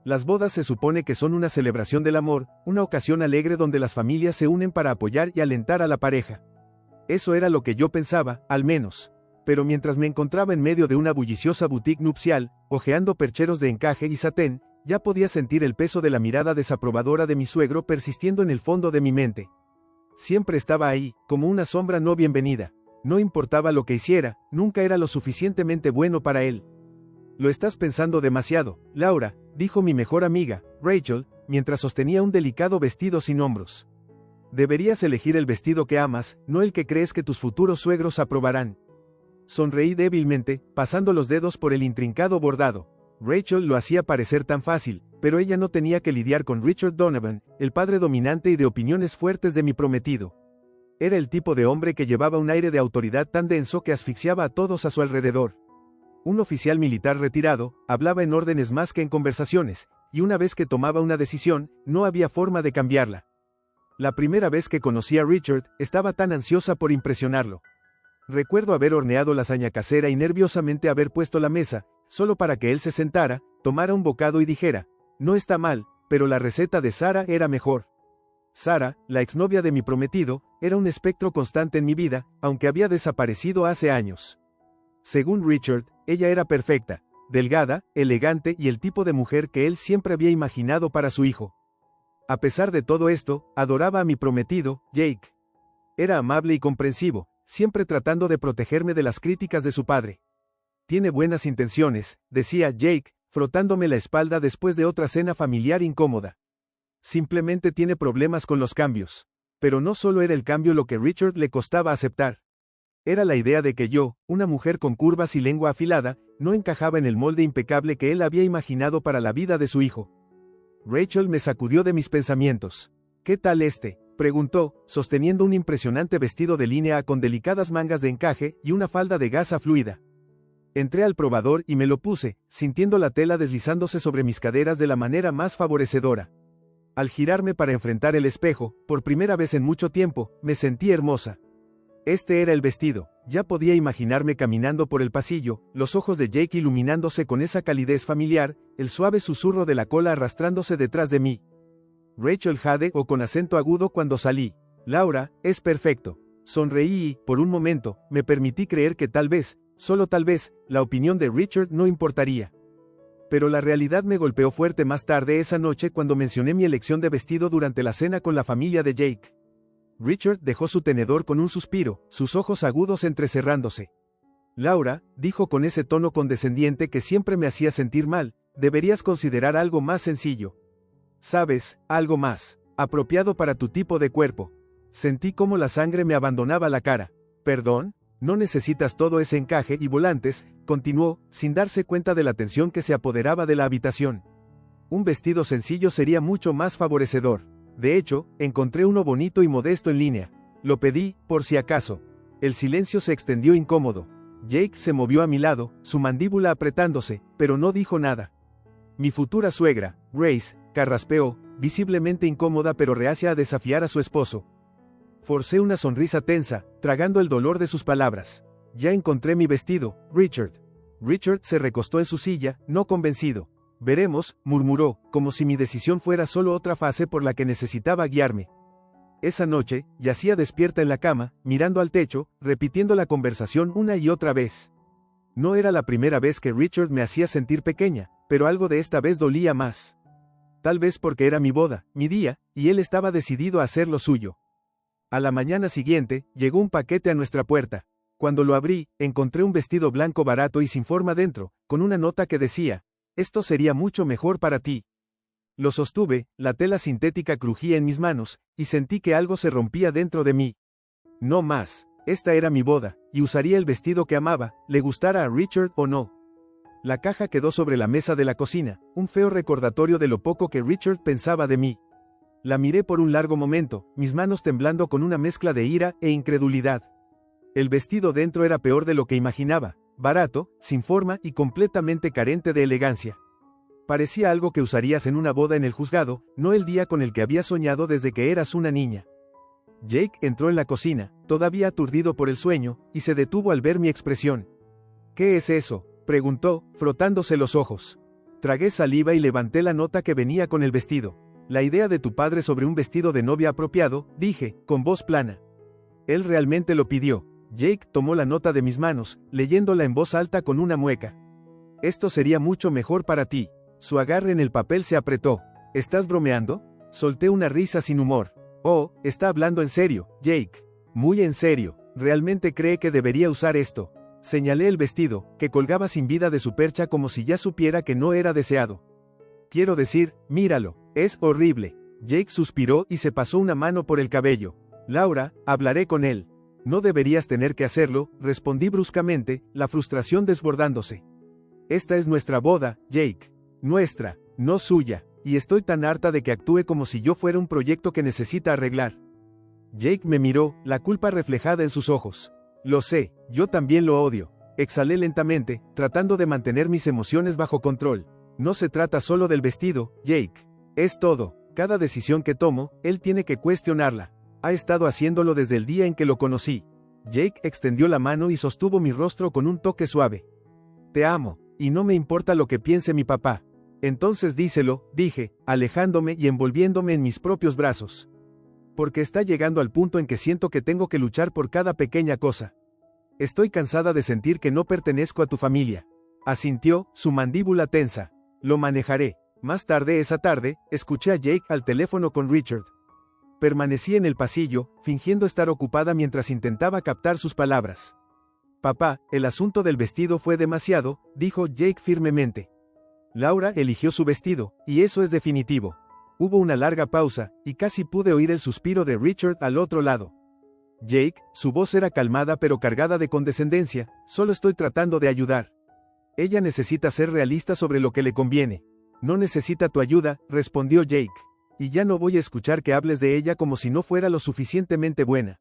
Las bodas se supone que son una celebración del amor, una ocasión alegre donde las familias se unen para apoyar y alentar a la pareja. Eso era lo que yo pensaba, al menos. Pero mientras me encontraba en medio de una bulliciosa boutique nupcial, hojeando percheros de encaje y satén, ya podía sentir el peso de la mirada desaprobadora de mi suegro persistiendo en el fondo de mi mente. Siempre estaba ahí, como una sombra no bienvenida. No importaba lo que hiciera, nunca era lo suficientemente bueno para él. Lo estás pensando demasiado, Laura, dijo mi mejor amiga, Rachel, mientras sostenía un delicado vestido sin hombros. Deberías elegir el vestido que amas, no el que crees que tus futuros suegros aprobarán. Sonreí débilmente, pasando los dedos por el intrincado bordado. Rachel lo hacía parecer tan fácil, pero ella no tenía que lidiar con Richard Donovan, el padre dominante y de opiniones fuertes de mi prometido. Era el tipo de hombre que llevaba un aire de autoridad tan denso que asfixiaba a todos a su alrededor. Un oficial militar retirado, hablaba en órdenes más que en conversaciones, y una vez que tomaba una decisión, no había forma de cambiarla. La primera vez que conocí a Richard, estaba tan ansiosa por impresionarlo. Recuerdo haber horneado lasaña casera y nerviosamente haber puesto la mesa, solo para que él se sentara, tomara un bocado y dijera, no está mal, pero la receta de Sara era mejor. Sara, la exnovia de mi prometido, era un espectro constante en mi vida, aunque había desaparecido hace años. Según Richard, ella era perfecta, delgada, elegante y el tipo de mujer que él siempre había imaginado para su hijo. A pesar de todo esto, adoraba a mi prometido, Jake. Era amable y comprensivo, siempre tratando de protegerme de las críticas de su padre. Tiene buenas intenciones, decía Jake, frotándome la espalda después de otra cena familiar incómoda. Simplemente tiene problemas con los cambios. Pero no solo era el cambio lo que Richard le costaba aceptar. Era la idea de que yo, una mujer con curvas y lengua afilada, no encajaba en el molde impecable que él había imaginado para la vida de su hijo. Rachel me sacudió de mis pensamientos. ¿Qué tal este?, preguntó, sosteniendo un impresionante vestido de línea con delicadas mangas de encaje y una falda de gasa fluida. Entré al probador y me lo puse, sintiendo la tela deslizándose sobre mis caderas de la manera más favorecedora. Al girarme para enfrentar el espejo, por primera vez en mucho tiempo, me sentí hermosa. Este era el vestido. Ya podía imaginarme caminando por el pasillo, los ojos de Jake iluminándose con esa calidez familiar, el suave susurro de la cola arrastrándose detrás de mí. Rachel Jade o con acento agudo cuando salí. Laura, es perfecto. Sonreí y, por un momento, me permití creer que tal vez, solo tal vez, la opinión de Richard no importaría. Pero la realidad me golpeó fuerte más tarde esa noche cuando mencioné mi elección de vestido durante la cena con la familia de Jake. Richard dejó su tenedor con un suspiro, sus ojos agudos entrecerrándose. Laura, dijo con ese tono condescendiente que siempre me hacía sentir mal, deberías considerar algo más sencillo. Sabes, algo más apropiado para tu tipo de cuerpo. Sentí como la sangre me abandonaba la cara. ¿Perdón? No necesitas todo ese encaje y volantes, continuó, sin darse cuenta de la tensión que se apoderaba de la habitación. Un vestido sencillo sería mucho más favorecedor. De hecho, encontré uno bonito y modesto en línea. Lo pedí, por si acaso. El silencio se extendió incómodo. Jake se movió a mi lado, su mandíbula apretándose, pero no dijo nada. Mi futura suegra, Grace, carraspeó, visiblemente incómoda pero reacia a desafiar a su esposo. Forcé una sonrisa tensa, tragando el dolor de sus palabras. Ya encontré mi vestido, Richard. Richard se recostó en su silla, no convencido. Veremos, murmuró, como si mi decisión fuera solo otra fase por la que necesitaba guiarme. Esa noche, yacía despierta en la cama, mirando al techo, repitiendo la conversación una y otra vez. No era la primera vez que Richard me hacía sentir pequeña, pero algo de esta vez dolía más. Tal vez porque era mi boda, mi día, y él estaba decidido a hacer lo suyo. A la mañana siguiente, llegó un paquete a nuestra puerta. Cuando lo abrí, encontré un vestido blanco barato y sin forma dentro, con una nota que decía, «Esto sería mucho mejor para ti». Lo sostuve, la tela sintética crujía en mis manos, y sentí que algo se rompía dentro de mí. No más, esta era mi boda, y usaría el vestido que amaba, le gustara a Richard o no. La caja quedó sobre la mesa de la cocina, un feo recordatorio de lo poco que Richard pensaba de mí. La miré por un largo momento, mis manos temblando con una mezcla de ira e incredulidad. El vestido dentro era peor de lo que imaginaba, barato, sin forma y completamente carente de elegancia. Parecía algo que usarías en una boda en el juzgado, no el día con el que había soñado desde que eras una niña. Jake entró en la cocina, todavía aturdido por el sueño, y se detuvo al ver mi expresión. «¿Qué es eso?», preguntó, frotándose los ojos. Tragué saliva y levanté la nota que venía con el vestido. La idea de tu padre sobre un vestido de novia apropiado, dije, con voz plana. Él realmente lo pidió. Jake tomó la nota de mis manos, leyéndola en voz alta con una mueca. Esto sería mucho mejor para ti. Su agarre en el papel se apretó. ¿Estás bromeando? Solté una risa sin humor. Oh, está hablando en serio, Jake. Muy en serio. ¿Realmente cree que debería usar esto? Señalé el vestido, que colgaba sin vida de su percha como si ya supiera que no era deseado. Quiero decir, míralo, es horrible. Jake suspiró y se pasó una mano por el cabello. Laura, hablaré con él. No deberías tener que hacerlo, respondí bruscamente, la frustración desbordándose. Esta es nuestra boda, Jake. Nuestra, no suya, y estoy tan harta de que actúe como si yo fuera un proyecto que necesita arreglar. Jake me miró, la culpa reflejada en sus ojos. Lo sé, yo también lo odio. Exhalé lentamente, tratando de mantener mis emociones bajo control. No se trata solo del vestido, Jake. Es todo. Cada decisión que tomo, él tiene que cuestionarla. Ha estado haciéndolo desde el día en que lo conocí. Jake extendió la mano y sostuvo mi rostro con un toque suave. Te amo, y no me importa lo que piense mi papá. Entonces díselo, dije, alejándome y envolviéndome en mis propios brazos. Porque está llegando al punto en que siento que tengo que luchar por cada pequeña cosa. Estoy cansada de sentir que no pertenezco a tu familia. Asintió, su mandíbula tensa. Lo manejaré. Más tarde esa tarde, escuché a Jake al teléfono con Richard. Permanecí en el pasillo, fingiendo estar ocupada mientras intentaba captar sus palabras. Papá, el asunto del vestido fue demasiado, dijo Jake firmemente. Laura eligió su vestido, y eso es definitivo. Hubo una larga pausa, y casi pude oír el suspiro de Richard al otro lado. Jake, su voz era calmada pero cargada de condescendencia, solo estoy tratando de ayudar. Ella necesita ser realista sobre lo que le conviene. No necesita tu ayuda, respondió Jake. Y ya no voy a escuchar que hables de ella como si no fuera lo suficientemente buena.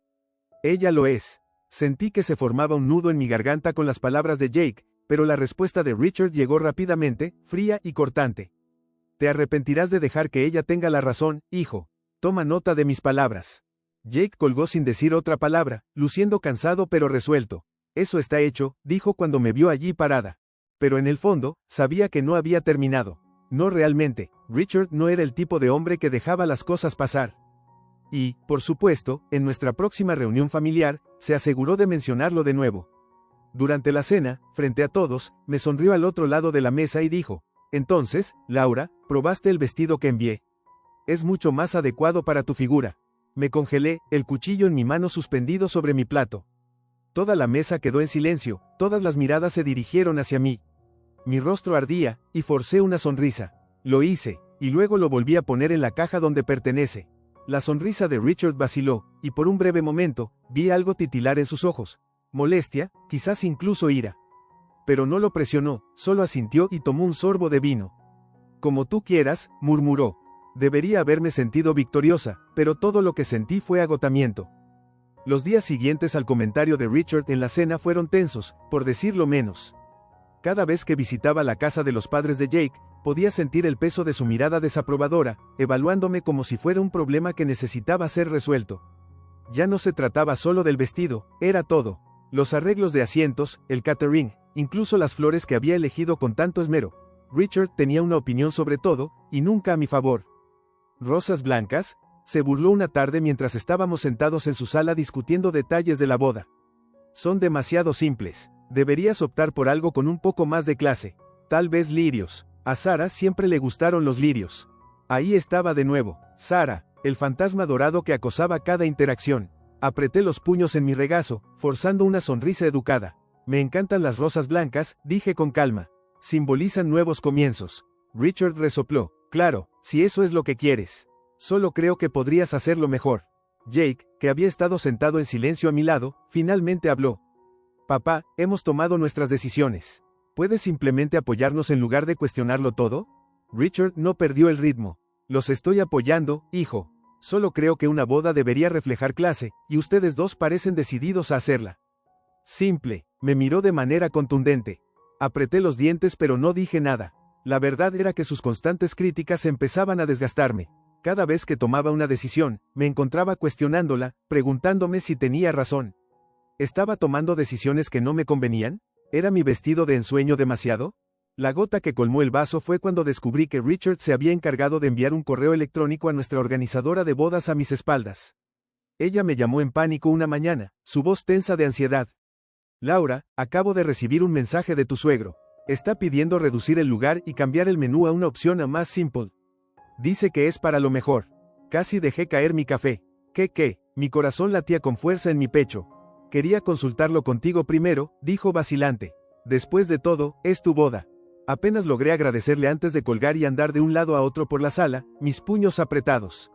Ella lo es. Sentí que se formaba un nudo en mi garganta con las palabras de Jake, pero la respuesta de Richard llegó rápidamente, fría y cortante. Te arrepentirás de dejar que ella tenga la razón, hijo. Toma nota de mis palabras. Jake colgó sin decir otra palabra, luciendo cansado pero resuelto. Eso está hecho, dijo cuando me vio allí parada. Pero en el fondo, sabía que no había terminado. No realmente, Richard no era el tipo de hombre que dejaba las cosas pasar. Y, por supuesto, en nuestra próxima reunión familiar, se aseguró de mencionarlo de nuevo. Durante la cena, frente a todos, me sonrió al otro lado de la mesa y dijo, entonces, Laura, ¿probaste el vestido que envié? Es mucho más adecuado para tu figura. Me congelé, el cuchillo en mi mano suspendido sobre mi plato. Toda la mesa quedó en silencio, todas las miradas se dirigieron hacia mí. Mi rostro ardía, y forcé una sonrisa. Lo hice, y luego lo volví a poner en la caja donde pertenece. La sonrisa de Richard vaciló, y por un breve momento, vi algo titilar en sus ojos. Molestia, quizás incluso ira. Pero no lo presionó, solo asintió y tomó un sorbo de vino. Como tú quieras, murmuró. Debería haberme sentido victoriosa, pero todo lo que sentí fue agotamiento. Los días siguientes al comentario de Richard en la cena fueron tensos, por decirlo menos. Cada vez que visitaba la casa de los padres de Jake, podía sentir el peso de su mirada desaprobadora, evaluándome como si fuera un problema que necesitaba ser resuelto. Ya no se trataba solo del vestido, era todo. Los arreglos de asientos, el catering, incluso las flores que había elegido con tanto esmero. Richard tenía una opinión sobre todo, y nunca a mi favor. ¿Rosas blancas? Se burló una tarde mientras estábamos sentados en su sala discutiendo detalles de la boda. Son demasiado simples. Deberías optar por algo con un poco más de clase. Tal vez lirios. A Sara siempre le gustaron los lirios. Ahí estaba de nuevo, Sara, el fantasma dorado que acosaba cada interacción. Apreté los puños en mi regazo, forzando una sonrisa educada. Me encantan las rosas blancas, dije con calma. Simbolizan nuevos comienzos. Richard resopló. Claro, si eso es lo que quieres. Solo creo que podrías hacerlo mejor. Jake, que había estado sentado en silencio a mi lado, finalmente habló. Papá, hemos tomado nuestras decisiones. ¿Puedes simplemente apoyarnos en lugar de cuestionarlo todo? Richard no perdió el ritmo. Los estoy apoyando, hijo. Solo creo que una boda debería reflejar clase, y ustedes dos parecen decididos a hacerla. Simple, me miró de manera contundente. Apreté los dientes pero no dije nada. La verdad era que sus constantes críticas empezaban a desgastarme. Cada vez que tomaba una decisión, me encontraba cuestionándola, preguntándome si tenía razón. ¿Estaba tomando decisiones que no me convenían? ¿Era mi vestido de ensueño demasiado? La gota que colmó el vaso fue cuando descubrí que Richard se había encargado de enviar un correo electrónico a nuestra organizadora de bodas a mis espaldas. Ella me llamó en pánico una mañana, su voz tensa de ansiedad. Laura, acabo de recibir un mensaje de tu suegro. Está pidiendo reducir el lugar y cambiar el menú a una opción a más simple. Dice que es para lo mejor. Casi dejé caer mi café. ¿Qué? Mi corazón latía con fuerza en mi pecho. Quería consultarlo contigo primero, dijo vacilante. Después de todo, es tu boda. Apenas logré agradecerle antes de colgar y andar de un lado a otro por la sala, mis puños apretados.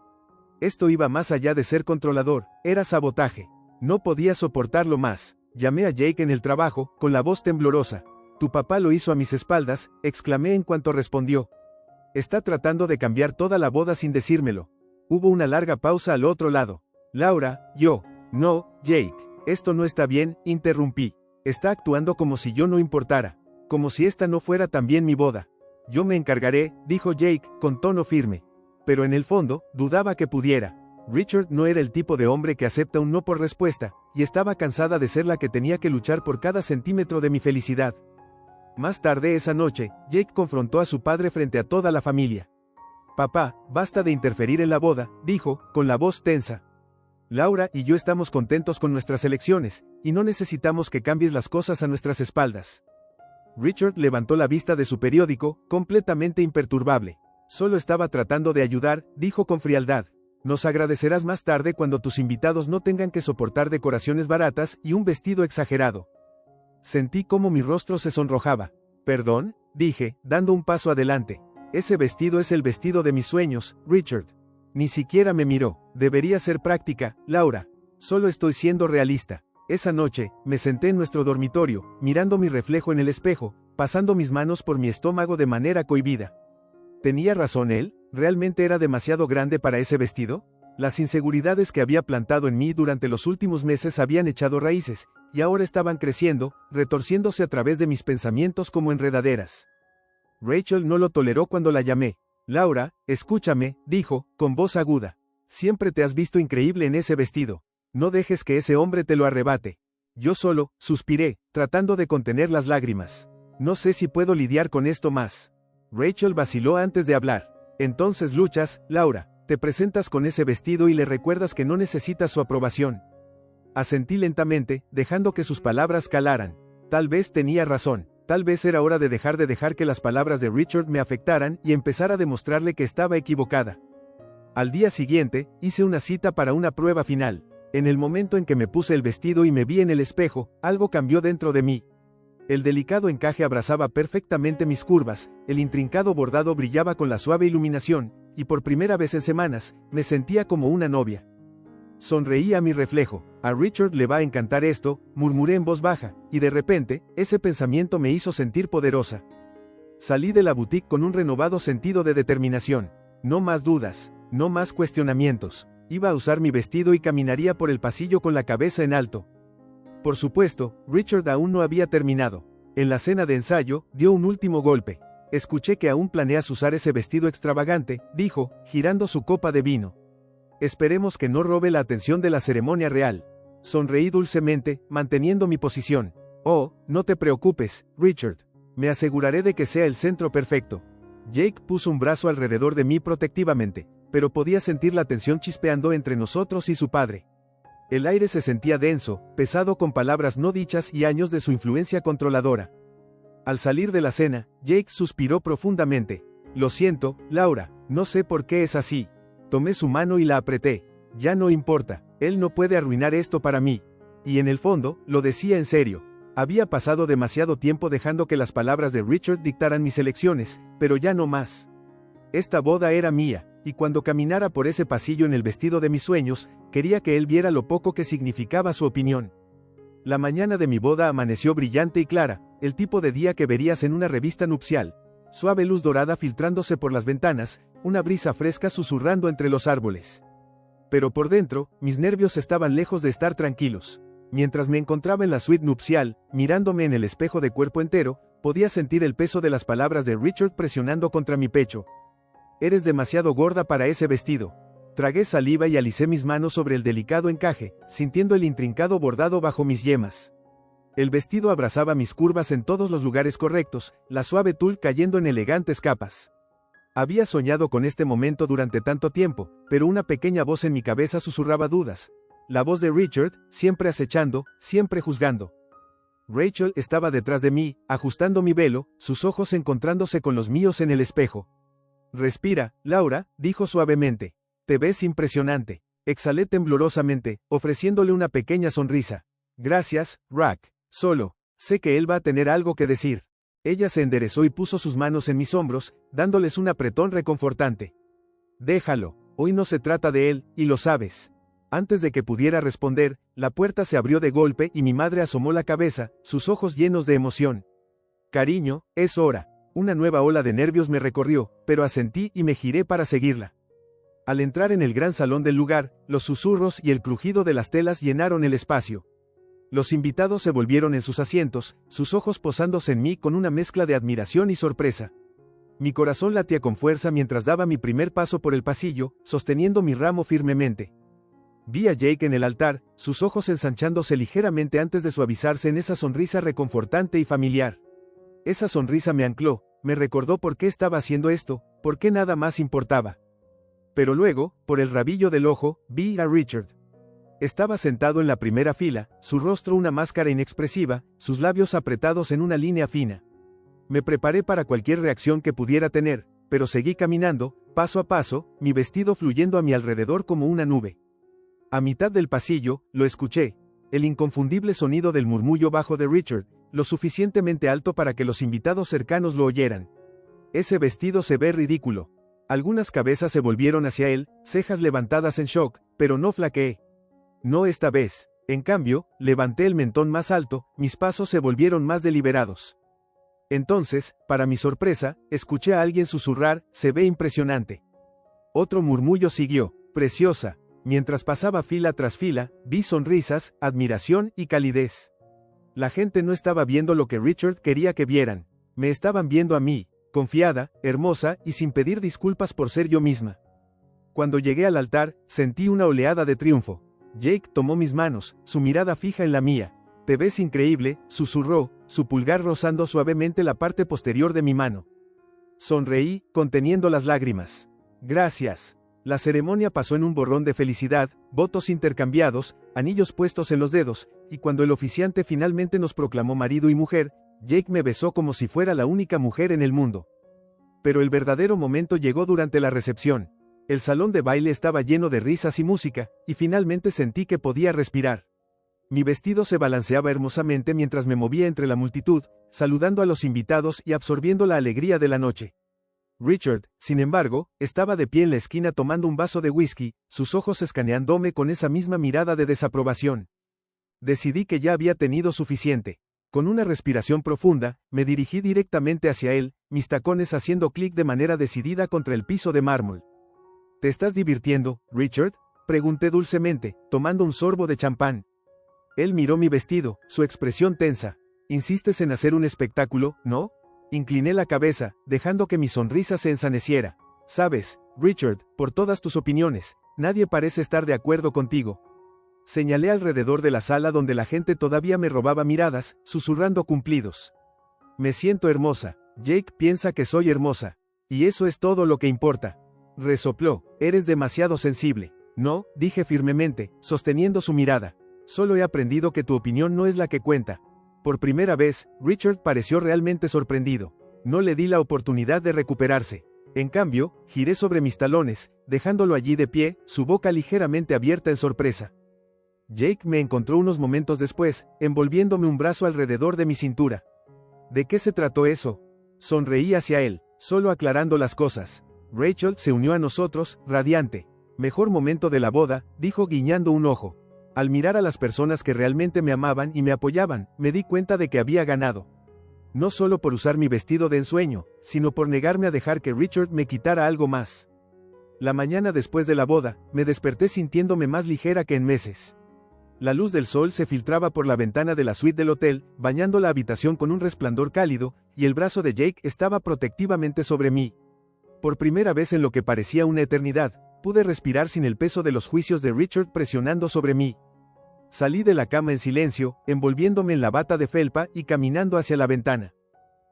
Esto iba más allá de ser controlador, era sabotaje. No podía soportarlo más. Llamé a Jake en el trabajo, con la voz temblorosa. Tu papá lo hizo a mis espaldas, exclamé en cuanto respondió. Está tratando de cambiar toda la boda sin decírmelo. Hubo una larga pausa al otro lado. Laura, yo. No, Jake. Esto no está bien, interrumpí. Está actuando como si yo no importara. Como si esta no fuera también mi boda. Yo me encargaré, dijo Jake, con tono firme. Pero en el fondo, dudaba que pudiera. Richard no era el tipo de hombre que acepta un no por respuesta, y estaba cansada de ser la que tenía que luchar por cada centímetro de mi felicidad. Más tarde esa noche, Jake confrontó a su padre frente a toda la familia. Papá, basta de interferir en la boda, dijo, con la voz tensa. Laura y yo estamos contentos con nuestras elecciones, y no necesitamos que cambies las cosas a nuestras espaldas. Richard levantó la vista de su periódico, completamente imperturbable. Solo estaba tratando de ayudar, dijo con frialdad. Nos agradecerás más tarde cuando tus invitados no tengan que soportar decoraciones baratas y un vestido exagerado. Sentí cómo mi rostro se sonrojaba. ¿Perdón?, dije, dando un paso adelante. Ese vestido es el vestido de mis sueños, Richard. Ni siquiera me miró. Debería ser práctica, Laura. Solo estoy siendo realista. Esa noche, me senté en nuestro dormitorio, mirando mi reflejo en el espejo, pasando mis manos por mi estómago de manera cohibida. ¿Tenía razón él? ¿Realmente era demasiado grande para ese vestido? Las inseguridades que había plantado en mí durante los últimos meses habían echado raíces, y ahora estaban creciendo, retorciéndose a través de mis pensamientos como enredaderas. Rachel no lo toleró cuando la llamé. Laura, escúchame, dijo, con voz aguda. Siempre te has visto increíble en ese vestido. No dejes que ese hombre te lo arrebate. Yo solo, suspiré, tratando de contener las lágrimas. No sé si puedo lidiar con esto más. Rachel vaciló antes de hablar. Entonces luchas, Laura. Te presentas con ese vestido y le recuerdas que no necesitas su aprobación. Asentí lentamente, dejando que sus palabras calaran. Tal vez tenía razón. Tal vez era hora de dejar que las palabras de Richard me afectaran y empezar a demostrarle que estaba equivocada. Al día siguiente, hice una cita para una prueba final. En el momento en que me puse el vestido y me vi en el espejo, algo cambió dentro de mí. El delicado encaje abrazaba perfectamente mis curvas, el intrincado bordado brillaba con la suave iluminación, y por primera vez en semanas, me sentía como una novia. Sonreí a mi reflejo. A Richard le va a encantar esto, murmuré en voz baja, y de repente, ese pensamiento me hizo sentir poderosa. Salí de la boutique con un renovado sentido de determinación. No más dudas, no más cuestionamientos. Iba a usar mi vestido y caminaría por el pasillo con la cabeza en alto. Por supuesto, Richard aún no había terminado. En la cena de ensayo, dio un último golpe. Escuché que aún planeas usar ese vestido extravagante, dijo, girando su copa de vino. Esperemos que no robe la atención de la ceremonia real. Sonreí dulcemente, manteniendo mi posición. Oh, no te preocupes, Richard. Me aseguraré de que sea el centro perfecto. Jake puso un brazo alrededor de mí protectivamente, pero podía sentir la tensión chispeando entre nosotros y su padre. El aire se sentía denso, pesado con palabras no dichas y años de su influencia controladora. Al salir de la cena, Jake suspiró profundamente. Lo siento, Laura, no sé por qué es así. Tomé su mano y la apreté. Ya no importa, él no puede arruinar esto para mí. Y en el fondo, lo decía en serio. Había pasado demasiado tiempo dejando que las palabras de Richard dictaran mis elecciones, pero ya no más. Esta boda era mía, y cuando caminara por ese pasillo en el vestido de mis sueños, quería que él viera lo poco que significaba su opinión. La mañana de mi boda amaneció brillante y clara, el tipo de día que verías en una revista nupcial. Suave luz dorada filtrándose por las ventanas, una brisa fresca susurrando entre los árboles. Pero por dentro, mis nervios estaban lejos de estar tranquilos. Mientras me encontraba en la suite nupcial, mirándome en el espejo de cuerpo entero, podía sentir el peso de las palabras de Richard presionando contra mi pecho. Eres demasiado gorda para ese vestido. Tragué saliva y alicé mis manos sobre el delicado encaje, sintiendo el intrincado bordado bajo mis yemas. El vestido abrazaba mis curvas en todos los lugares correctos, la suave tul cayendo en elegantes capas. Había soñado con este momento durante tanto tiempo, pero una pequeña voz en mi cabeza susurraba dudas. La voz de Richard, siempre acechando, siempre juzgando. Rachel estaba detrás de mí, ajustando mi velo, sus ojos encontrándose con los míos en el espejo. «Respira, Laura», dijo suavemente. «Te ves impresionante». Exhalé temblorosamente, ofreciéndole una pequeña sonrisa. «Gracias, Rack. Solo, sé que él va a tener algo que decir». Ella se enderezó y puso sus manos en mis hombros, dándoles un apretón reconfortante. «Déjalo, hoy no se trata de él, y lo sabes». Antes de que pudiera responder, la puerta se abrió de golpe y mi madre asomó la cabeza, sus ojos llenos de emoción. «Cariño, es hora». Una nueva ola de nervios me recorrió, pero asentí y me giré para seguirla. Al entrar en el gran salón del lugar, los susurros y el crujido de las telas llenaron el espacio. Los invitados se volvieron en sus asientos, sus ojos posándose en mí con una mezcla de admiración y sorpresa. Mi corazón latía con fuerza mientras daba mi primer paso por el pasillo, sosteniendo mi ramo firmemente. Vi a Jake en el altar, sus ojos ensanchándose ligeramente antes de suavizarse en esa sonrisa reconfortante y familiar. Esa sonrisa me ancló, me recordó por qué estaba haciendo esto, por qué nada más importaba. Pero luego, por el rabillo del ojo, vi a Richard. Estaba sentado en la primera fila, su rostro una máscara inexpresiva, sus labios apretados en una línea fina. Me preparé para cualquier reacción que pudiera tener, pero seguí caminando, paso a paso, mi vestido fluyendo a mi alrededor como una nube. A mitad del pasillo, lo escuché, el inconfundible sonido del murmullo bajo de Richard, lo suficientemente alto para que los invitados cercanos lo oyeran. «Ese vestido se ve ridículo». Algunas cabezas se volvieron hacia él, cejas levantadas en shock, pero no flaqueé. No esta vez. En cambio, levanté el mentón más alto, mis pasos se volvieron más deliberados. Entonces, para mi sorpresa, escuché a alguien susurrar, «Se ve impresionante». Otro murmullo siguió, «Preciosa». Mientras pasaba fila tras fila, vi sonrisas, admiración y calidez. La gente no estaba viendo lo que Richard quería que vieran. Me estaban viendo a mí, confiada, hermosa y sin pedir disculpas por ser yo misma. Cuando llegué al altar, sentí una oleada de triunfo. Jake tomó mis manos, su mirada fija en la mía. «Te ves increíble», susurró, su pulgar rozando suavemente la parte posterior de mi mano. Sonreí, conteniendo las lágrimas. «Gracias». La ceremonia pasó en un borrón de felicidad, votos intercambiados, anillos puestos en los dedos, y cuando el oficiante finalmente nos proclamó marido y mujer, Jake me besó como si fuera la única mujer en el mundo. Pero el verdadero momento llegó durante la recepción. El salón de baile estaba lleno de risas y música, y finalmente sentí que podía respirar. Mi vestido se balanceaba hermosamente mientras me movía entre la multitud, saludando a los invitados y absorbiendo la alegría de la noche. Richard, sin embargo, estaba de pie en la esquina tomando un vaso de whisky, sus ojos escaneándome con esa misma mirada de desaprobación. Decidí que ya había tenido suficiente. Con una respiración profunda, me dirigí directamente hacia él, mis tacones haciendo clic de manera decidida contra el piso de mármol. ¿Te estás divirtiendo, Richard?, pregunté dulcemente, tomando un sorbo de champán. Él miró mi vestido, su expresión tensa. «¿Insistes en hacer un espectáculo, no?». Incliné la cabeza, dejando que mi sonrisa se ensaneciera. «Sabes, Richard, por todas tus opiniones, nadie parece estar de acuerdo contigo». Señalé alrededor de la sala donde la gente todavía me robaba miradas, susurrando cumplidos. «Me siento hermosa. Jake piensa que soy hermosa. Y eso es todo lo que importa». Resopló. «Eres demasiado sensible». «No», dije firmemente, sosteniendo su mirada. «Solo he aprendido que tu opinión no es la que cuenta». Por primera vez, Richard pareció realmente sorprendido. No le di la oportunidad de recuperarse. En cambio, giré sobre mis talones, dejándolo allí de pie, su boca ligeramente abierta en sorpresa. Jake me encontró unos momentos después, envolviéndome un brazo alrededor de mi cintura. ¿De qué se trató eso? Sonreí hacia él, solo aclarando las cosas. Rachel se unió a nosotros, radiante. «Mejor momento de la boda», dijo guiñando un ojo. Al mirar a las personas que realmente me amaban y me apoyaban, me di cuenta de que había ganado. No solo por usar mi vestido de ensueño, sino por negarme a dejar que Richard me quitara algo más. La mañana después de la boda, me desperté sintiéndome más ligera que en meses. La luz del sol se filtraba por la ventana de la suite del hotel, bañando la habitación con un resplandor cálido, y el brazo de Jake estaba protectivamente sobre mí. Por primera vez en lo que parecía una eternidad, pude respirar sin el peso de los juicios de Richard presionando sobre mí. Salí de la cama en silencio, envolviéndome en la bata de felpa y caminando hacia la ventana.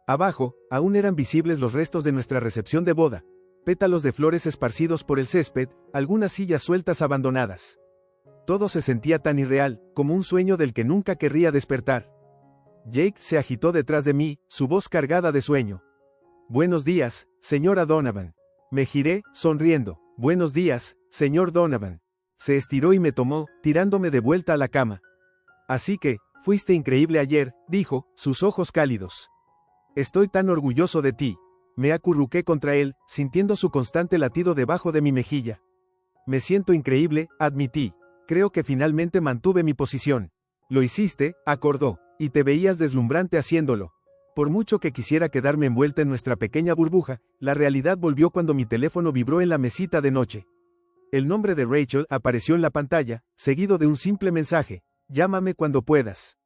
Abajo, aún eran visibles los restos de nuestra recepción de boda. Pétalos de flores esparcidos por el césped, algunas sillas sueltas abandonadas. Todo se sentía tan irreal, como un sueño del que nunca querría despertar. Jake se agitó detrás de mí, su voz cargada de sueño. «Buenos días, señora Donovan». Me giré, sonriendo. «Buenos días, señor Donovan». Se estiró y me tomó, tirándome de vuelta a la cama. «Así que, fuiste increíble ayer», dijo, sus ojos cálidos. «Estoy tan orgulloso de ti». Me acurruqué contra él, sintiendo su constante latido debajo de mi mejilla. «Me siento increíble», admití. «Creo que finalmente mantuve mi posición». «Lo hiciste», acordó, «y te veías deslumbrante haciéndolo». Por mucho que quisiera quedarme envuelta en nuestra pequeña burbuja, la realidad volvió cuando mi teléfono vibró en la mesita de noche. El nombre de Rachel apareció en la pantalla, seguido de un simple mensaje: «Llámame cuando puedas».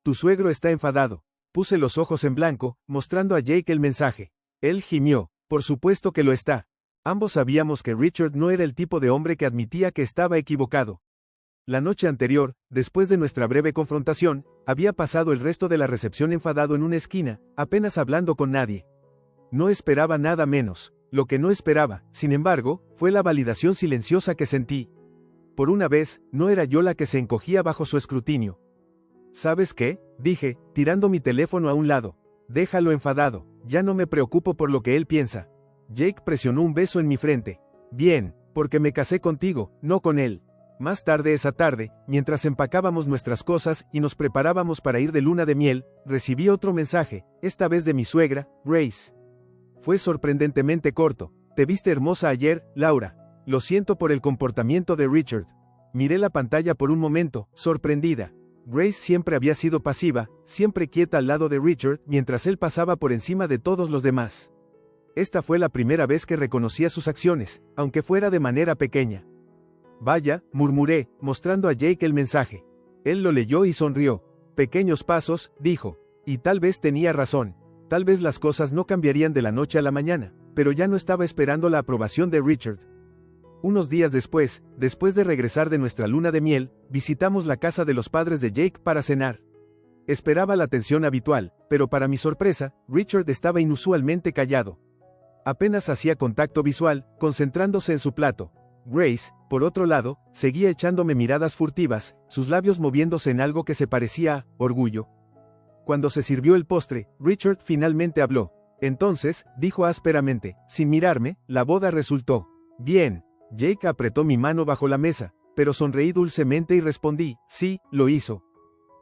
«Tu suegro está enfadado». Puse los ojos en blanco, mostrando a Jake el mensaje. Él gimió. «Por supuesto que lo está». Ambos sabíamos que Richard no era el tipo de hombre que admitía que estaba equivocado. La noche anterior, después de nuestra breve confrontación, había pasado el resto de la recepción enfadado en una esquina, apenas hablando con nadie. No esperaba nada menos. Lo que no esperaba, sin embargo, fue la validación silenciosa que sentí. Por una vez, no era yo la que se encogía bajo su escrutinio. «¿Sabes qué?», dije, tirando mi teléfono a un lado. «Déjalo enfadado, ya no me preocupo por lo que él piensa». Jake presionó un beso en mi frente. «Bien, porque me casé contigo, no con él». Más tarde esa tarde, mientras empacábamos nuestras cosas y nos preparábamos para ir de luna de miel, recibí otro mensaje, esta vez de mi suegra, Grace. Fue sorprendentemente corto. «Te viste hermosa ayer, Laura. Lo siento por el comportamiento de Richard». Miré la pantalla por un momento, sorprendida. Grace siempre había sido pasiva, siempre quieta al lado de Richard mientras él pasaba por encima de todos los demás. Esta fue la primera vez que reconocía sus acciones, aunque fuera de manera pequeña. «Vaya», murmuré, mostrando a Jake el mensaje. Él lo leyó y sonrió. «Pequeños pasos», dijo. Y tal vez tenía razón. Tal vez las cosas no cambiarían de la noche a la mañana, pero ya no estaba esperando la aprobación de Richard. Unos días después de regresar de nuestra luna de miel, visitamos la casa de los padres de Jake para cenar. Esperaba la atención habitual, pero para mi sorpresa, Richard estaba inusualmente callado. Apenas hacía contacto visual, concentrándose en su plato. Grace, por otro lado, seguía echándome miradas furtivas, sus labios moviéndose en algo que se parecía a orgullo. Cuando se sirvió el postre, Richard finalmente habló. Entonces, dijo ásperamente, sin mirarme, la boda resultó bien. Jake apretó mi mano bajo la mesa, pero sonreí dulcemente y respondí: «Sí, lo hizo».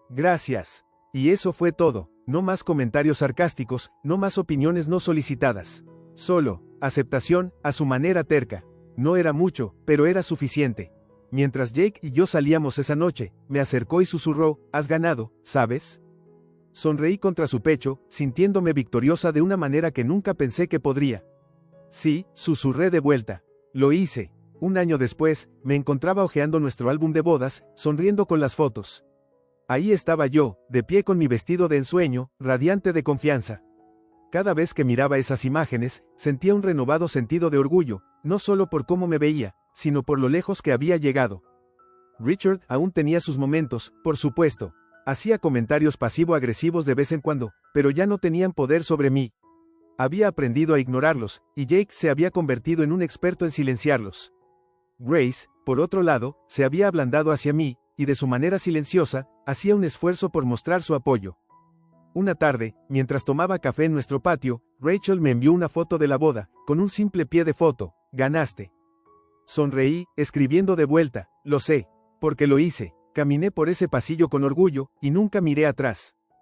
«Gracias». Y eso fue todo. No más comentarios sarcásticos, no más opiniones no solicitadas. Solo aceptación, a su manera terca. No era mucho, pero era suficiente. Mientras Jake y yo salíamos esa noche, me acercó y susurró: «Has ganado, ¿sabes?». Sonreí contra su pecho, sintiéndome victoriosa de una manera que nunca pensé que podría. «Sí», susurré de vuelta. «Lo hice». Un año después, me encontraba hojeando nuestro álbum de bodas, sonriendo con las fotos. Ahí estaba yo, de pie con mi vestido de ensueño, radiante de confianza. Cada vez que miraba esas imágenes, sentía un renovado sentido de orgullo, no solo por cómo me veía, sino por lo lejos que había llegado. Richard aún tenía sus momentos, por supuesto. Hacía comentarios pasivo-agresivos de vez en cuando, pero ya no tenían poder sobre mí. Había aprendido a ignorarlos, y Jake se había convertido en un experto en silenciarlos. Grace, por otro lado, se había ablandado hacia mí, y de su manera silenciosa, hacía un esfuerzo por mostrar su apoyo. Una tarde, mientras tomaba café en nuestro patio, Rachel me envió una foto de la boda, con un simple pie de foto: «Ganaste». Sonreí, escribiendo de vuelta: «Lo sé, porque lo hice». Caminé por ese pasillo con orgullo, y nunca miré atrás.